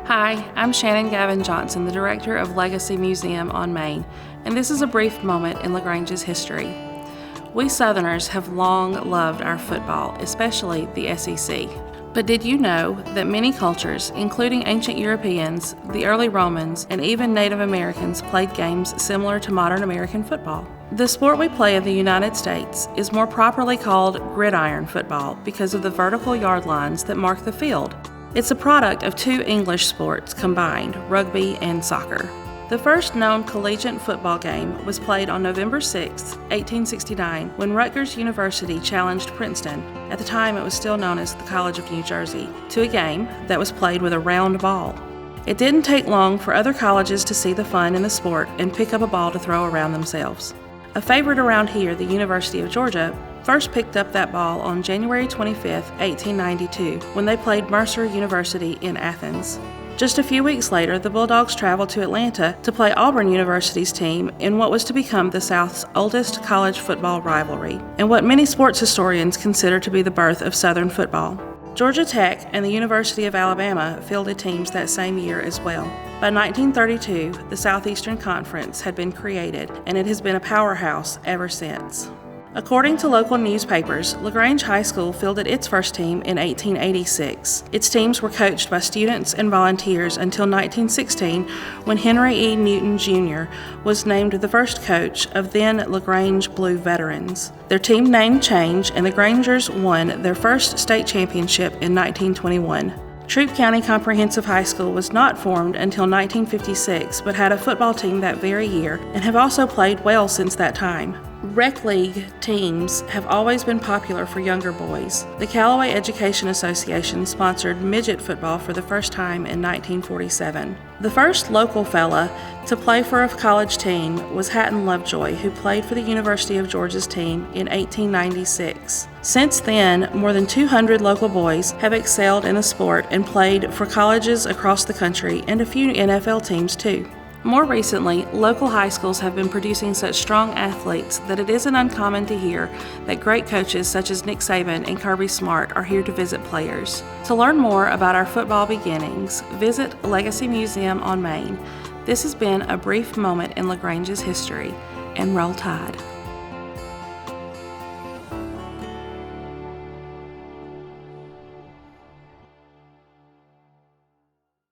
Hi, I'm Shannon Gavin Johnson, the director of Legacy Museum on Main, and this is a brief moment in LaGrange's history. We Southerners have long loved our football, especially the SEC. But did you know that many cultures, including ancient Europeans, the early Romans, and even Native Americans, played games similar to modern American football? The sport we play in the United States is more properly called gridiron football because of the vertical yard lines that mark the field. It's a product of two English sports combined, rugby and soccer. The first known collegiate football game was played on November 6, 1869, when Rutgers University challenged Princeton, at the time it was still known as the College of New Jersey, to a game that was played with a round ball. It didn't take long for other colleges to see the fun in the sport and pick up a ball to throw around themselves. A favorite around here, the University of Georgia, first picked up that ball on January 25, 1892, when they played Mercer University in Athens. Just a few weeks later, the Bulldogs traveled to Atlanta to play Auburn University's team in what was to become the South's oldest college football rivalry, and what many sports historians consider to be the birth of Southern football. Georgia Tech and the University of Alabama fielded teams that same year as well. By 1932, the Southeastern Conference had been created, and it has been a powerhouse ever since. According to local newspapers, LaGrange High School fielded its first team in 1886. Its teams were coached by students and volunteers until 1916, when Henry E. Newton, Jr. was named the first coach of then LaGrange Blue Veterans. Their team name changed, and the Grangers won their first state championship in 1921. Troup County Comprehensive High School was not formed until 1956, but had a football team that very year and have also played well since that time. Rec league teams have always been popular for younger boys. The Callaway Education Association sponsored midget football for the first time in 1947. The first local fella to play for a college team was Hatton Lovejoy, who played for the University of Georgia's team in 1896. Since then, more than 200 local boys have excelled in the sport and played for colleges across the country and a few NFL teams too. More recently, local high schools have been producing such strong athletes that it isn't uncommon to hear that great coaches such as Nick Saban and Kirby Smart are here to visit players. To learn more about our football beginnings, visit Legacy Museum on Main. This has been a brief moment in LaGrange's history, and roll Tide.